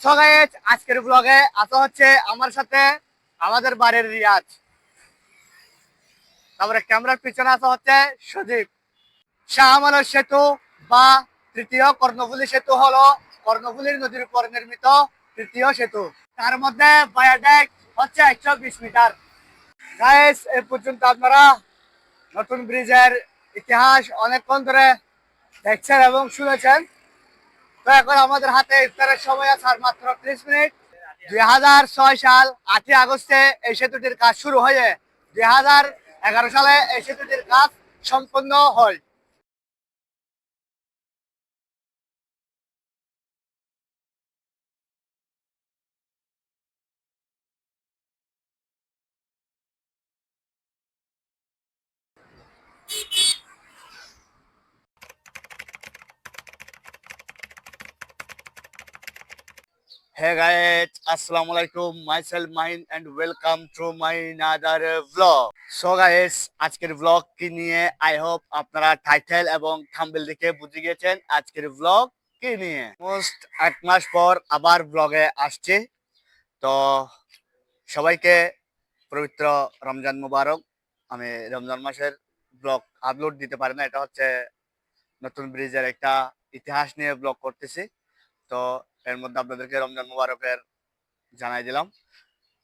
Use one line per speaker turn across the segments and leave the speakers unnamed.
So guys, আজকের ব্লগে আসা হচ্ছে আমার সাথে আমাদের বাড়ির রিয়াজ। তারপরে ক্যামেরার পিছনে আসা হচ্ছে সজীব। শাহ আমানত সেতু বা তৃতীয় কর্ণফুলী সেতু হলো কর্ণফুলীর নদীর উপর নির্মিত তৃতীয় সেতু। তার মধ্যে ভায়াডেক হচ্ছে 120 মিটার। গাইস, এই পর্যন্ত আপনারা নতুন ব্রিজের ইতিহাস অনেকক্ষণ ধরে দেখছেন এবং শুনেছেন। তো এখন আমাদের হাতে ইফতারের সময় আছে আর মাত্র 30 মিনিট। 2006 সাল 8ই আগস্টে এই সেতুটির কাজ শুরু হয়ে 2011 সালে এই সেতুটির কাজ সম্পন্ন হয়। Hey guys, Assalamu alaikum. Myself Mahin and welcome to my another vlog. So guys, আজকের vlog কি নিয়ে I hope আপনারা টাইটেল এবং থাম্বনেল দেখে বুঝে গেছেন আজকের vlog কি নিয়ে। মোস্ট 1 মাস পর আবার vlog-এ আসছি। তো সবাইকে পবিত্র রমজান মুবারক। আমি রমজান মাসের ব্লগ আপলোড দিতে পারি না, এটা হচ্ছে নতুন ব্রিজের একটা ইতিহাস নিয়ে ব্লগ করতেছি। তো এর মধ্যে আপনাদেরকে রমজান মুবারকের জানাই দিলাম।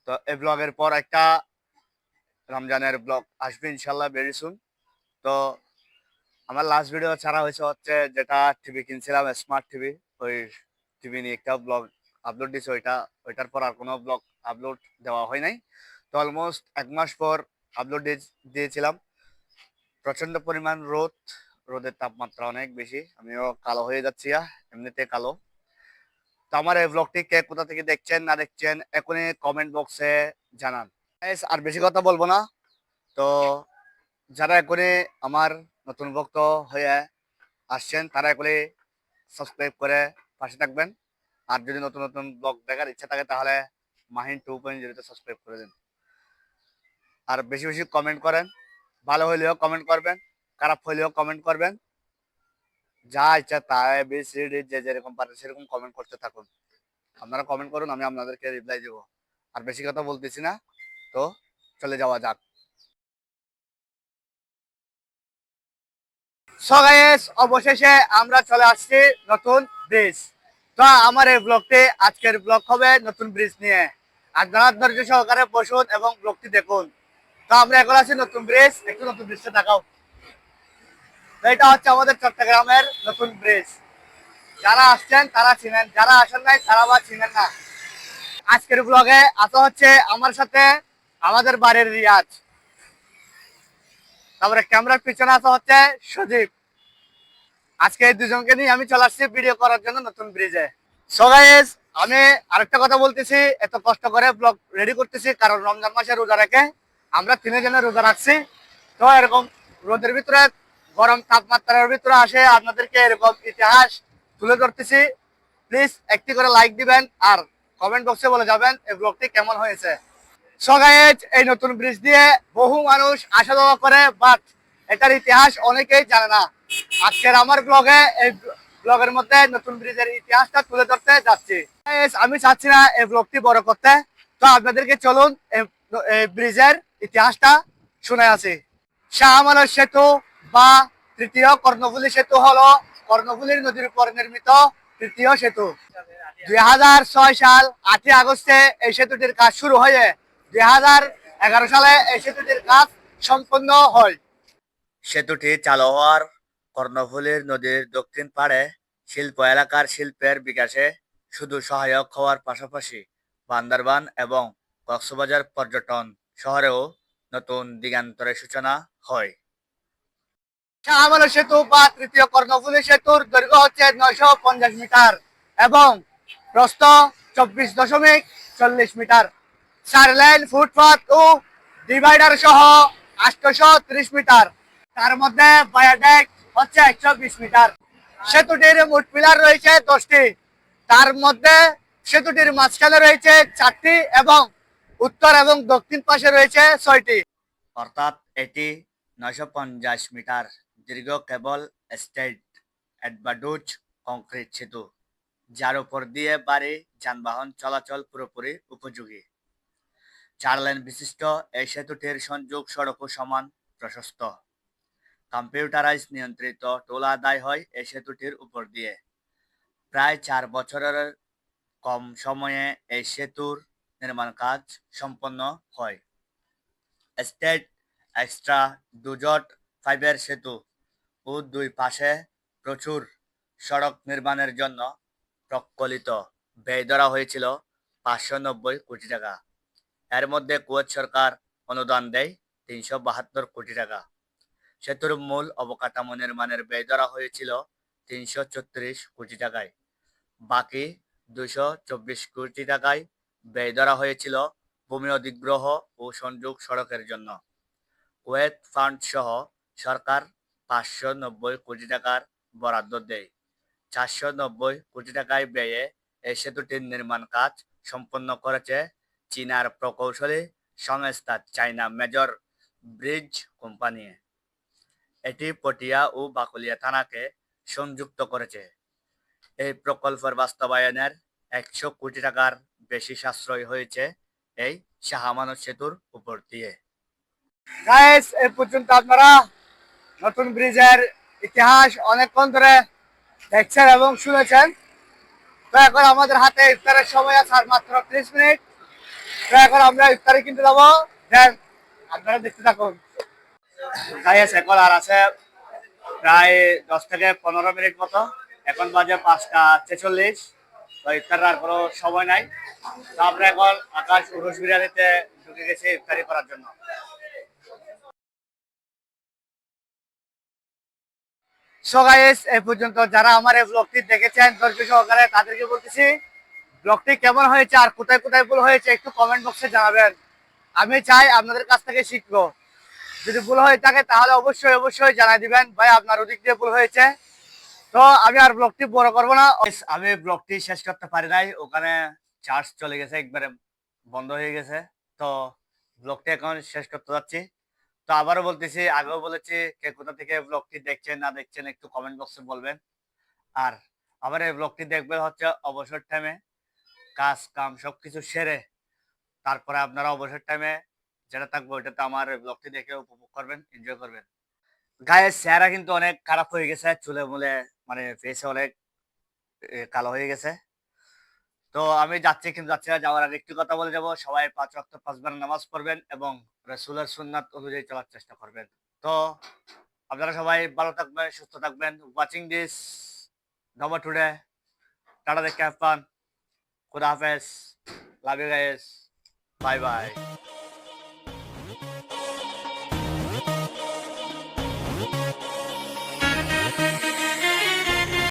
তো এই ব্লগের পর একটা রমজানের ব্লগ আসবে ইনশাল্লাহ ভেরি সুন। তো আমার লাস্ট ভিডিও ছাড়া হয়েছে হচ্ছে যেটা টিভি কিনছিলাম, স্মার্ট টিভি। ওই টিভি নিয়ে একটা ব্লগ আপলোড দিয়েছে, ওইটার পর আর কোনো ব্লগ আপলোড দেওয়া হয় নাই। তো অলমোস্ট 1 মাস পর আপলোড দিয়েছিলাম। প্রচন্ড পরিমাণ রোদের তাপমাত্রা অনেক বেশি, আমিও কালো হয়ে যাচ্ছি, এমনিতে কালো। তো আমার এই ব্লগটি কে কোথা থেকে দেখছেন না দেখছেন এখনই কমেন্ট বক্সে জানান। Guys, আর বেশি কথা বলবো না। তো যারা এখনই আমার নতুন ভক্ত হয়ে আসছেন তারা এখনই সাবস্ক্রাইব করে পাশে থাকবেন। আর যদি নতুন নতুন ব্লগ দেখার ইচ্ছা থাকে তাহলে মাহিন 2.0-তে সাবস্ক্রাইব করে দিন। আর বেশি বেশি কমেন্ট করেন, ভালো হইলেও কমেন্ট করবেন, খারাপ হইলেও কমেন্ট করবেন, যা ইচ্ছা তাই বিসিডি যে যেরকম পারে সেরকম কমেন্ট করতে থাকুন। আপনারা কমেন্ট করুন, আমি আপনাদেরকে রিপ্লাই দেবো। আর বেশি কথা বলতেছি না, তো চলে যাওয়া যাক। সো গাইস, অবশেষে আমরা চলে আসছি নতুন ব্রিজ। তো আমার এই ব্লগটি আজকের ব্লগ হবে নতুন ব্রিজ নিয়ে। আপনারা ধৈর্য সহকারে বসুন এবং ব্লগটি দেখুন। তো আমরা এখন আছি নতুন ব্রিজ, একটু নতুন ব্রিজটা দেখাও। তো এটা হচ্ছে আমাদের চট্টগ্রামের নতুন ব্রিজ। যারা আসছেন তারা চিনেন, যারা আসেন নাই তারা বা চিনেন না। আজকের ব্লগে আসা হচ্ছে আমার সাথে আমাদের বাড়ির রিয়াজ। তারপরে ক্যামেরার পিছনে আসা হচ্ছে সজীব। আজকে এই দুজনকে নিয়ে আমি চলে আসছি ভিডিও করার জন্য নতুন ব্রিজে। সো গাইস, আমি আরেকটা কথা বলতেছি, এত কষ্ট করে ব্লগ রেডি করতেছি কারণ রমজান মাসে রোজা রেখে আমরা 3 জনে রোজা রাখছি। তো এরকম রোদের ভিতরে, গরম তাপমাত্রার ভিতরে আসে আপনাদেরকে এরকম ইতিহাস তুলে ধরতেছি। প্লিজ একটি করে লাইক দিবেন আর কমেন্ট বক্সে বলে যাবেন এই ব্লগটি কেমন হয়েছে। সো গাইস, এই নতুন ব্রিজ দিয়ে বহু মানুষ আসা যাওয়া করে, বাট এটার ইতিহাস অনেকেই জানে না। আজকের আমার ব্লগে এই ব্লগের মধ্যে নতুন ব্রিজের ইতিহাসটা তুলে ধরতে যাচ্ছি। Guys, আমি চাচ্ছি না এই ব্লগটি বড় করতে, তো আপনাদেরকে চলুন এই ব্রিজের ইতিহাসটা শুনে আসি। শাহ আমানত সেতু বা তৃতীয় কর্ণফুলী সেতু হলো কর্ণফুলীর নদীর উপর নির্মিত তৃতীয় সেতু। 2006 সাল 8ই আগস্টে এই সেতুটির কাজ শুরু হয়ে 2011 সালে এই সেতুটির কাজ সম্পন্ন হয়। সেতুটি চালু হওয়ার কর্ণফুলীর নদীর দক্ষিণ পাড়ে শিল্প এলাকার শিল্পের বিকাশে শুধু সহায়ক হওয়ার পাশাপাশি বান্দরবান এবং কক্সবাজার পর্যটন শহরেও নতুন দিগান্তরের সূচনা হয়। শাহ আমানত সেতু বা তৃতীয় কর্ণফুলী সেতুর দৈর্ঘ্য হচ্ছে 950 মিটার এবং প্রস্থ 24.40 মিটার। 4 লেন ফুটপাথ ও ডিভাইডার সহ 830 মিটার। তার মধ্যে ভায়াডেক হচ্ছে 120 মিটার। সেতুটির মোট পিলার রয়েছে 10টি। তার মধ্যে সেতুটির মাঝখানে রয়েছে 4টি এবং উত্তর এবং দক্ষিণ পাশে রয়েছে 6টি। অর্থাৎ এটি 950 মিটার দীর্ঘ কেবল স্টেট অ্যাডভান্টেজ কংক্রিট সেতু। যার উপর দিয়ে বাড়ি যানবাহন চলাচল পুরোপুরি উপযোগী। 4 লেন বিশিষ্ট এই সেতুটির সংযোগ সড়কও সমান প্রশস্ত। কম্পিউটারাইজ নিয়ন্ত্রিত টোল আদায় হয় এই সেতুটির উপর দিয়ে। প্রায় 4 বছরের কম সময়ে এই সেতুর নির্মাণ কাজ সম্পন্ন হয়। স্টেট এক্সট্রা দুজট ফাইবার সেতু ও দুই পাশে প্রচুর সড়ক নির্মাণের জন্য প্রকল্পিত ব্যয় ধরা হয়েছিল 590 কোটি টাকা। এর মধ্যে কুয়েত সরকার অনুদান দেয় 372 কোটি টাকা। সেতুর মূল অবকাঠামো নির্মাণের ব্যয় ধরা হয়েছিল 334 কোটি টাকায়। বাকি 224 কোটি টাকায় ব্যয় ধরা হয়েছিল ভূমি অধিগ্রহ ও সংযোগ সড়কের জন্য। কুয়েত ফান্ড সহ সরকার 590 কোটি টাকার বরাদ্দ দেয়। 490 কোটি টাকায় ব্যয়ে এই সেতুটির নির্মাণ কাজ সম্পন্ন করেছে চীনার প্রকৌশলী সংস্থা চায়না মেজর ব্রিজ কোম্পানি। এটি পটিয়া ও বাকলিয়া থানাকে সংযুক্ত করেছে। এই প্রকল্পের বাস্তবায়নের 100 কোটি টাকার বেশি সাশ্রয় হয়েছে এই শাহ আমানত সেতুর উপর দিয়ে। গাইস, এই পর্যন্ত আপনারা নতুন ব্রিজের ইতিহাস অনেকক্ষণ ধরে দেখছেন এবং শুনেছেন। তো এখন আমাদের হাতে ইফতারের সময় আছে আর মাত্র 30 মিনিট। তো এখন আমরা ইফতারি কিনতে যাবো। দেন আপনারা দেখতে থাকুন। গাইস, এখন আর আছে প্রায় 10 থেকে 15 মিনিট মতো। এখন বাজে 5টা 46। তো ইফতারের আর কোনো সময় নাই। তো আমরা এখন আকাশ উরুস বিরিয়ানিতে ঢুকে গেছি ইফতারি করার জন্য। সো গাইস, এই পর্যন্ত যারা আমার এই ব্লগটি দেখেছেন ধৈর্য সহকারে তাদেরকে বলতেছি ব্লগটি কেমন হয়েছে আর কোথায় কোথায় ভুল হয়েছে একটু কমেন্ট বক্সে জানাবেন। আমি চাই আপনাদের কাছ থেকে শিখবো। যদি ভুল হয়ে থাকে তাহলে অবশ্যই অবশ্যই জানাই দিবেন ভাই আপনার ওদিক দিয়ে ভুল হয়েছে। তো আমি আর ব্লগটি বড় করবো না। আমি ব্লগটি শেষ করতে পারি নাই, ওখানে চার্জ চলে গেছে, একবারে বন্ধ হয়ে গেছে। তো ব্লগটি এখন শেষ করতে যাচ্ছি। তো আবারও বলতেছি, আগেও বলেছি, কে কোথা থেকে ব্লগটি দেখছেন না দেখছেন একটু কমেন্ট বক্সে বলবেন। আর আবার এই ব্লগটি দেখবেন হচ্ছে অবসর টাইমে, কাজ কাম সবকিছু সেরে তারপরে আপনারা অবসর টাইমে যেটা থাকবে ওইটাতে আমার ব্লগটি দেখে উপভোগ করবেন, এনজয় করবেন। গায়ের চেহারা কিন্তু অনেক খারাপ হয়ে গেছে, চুলে মুলে মানে ফেসে অনেক কালো হয়ে গেছে। তো আমি যাচ্ছি, কিন্তু যাচ্ছি না, যাওয়ার আগে একটু কথা বলে যাবো। সবাই 5 ওয়াক্ত 5 বার নামাজ পড়বেন এবং রাসূলের সুন্নাত অনুযায়ী চলার চেষ্টা করবেন। তো আপনারা সবাই ভালো থাকবেন, সুস্থ থাকবেন। ওয়াচিং দিস নভা টুডে। টাটা, দেখে হ্যাভ ফান। খুদা হাফেজ। Love you guys. Bye by.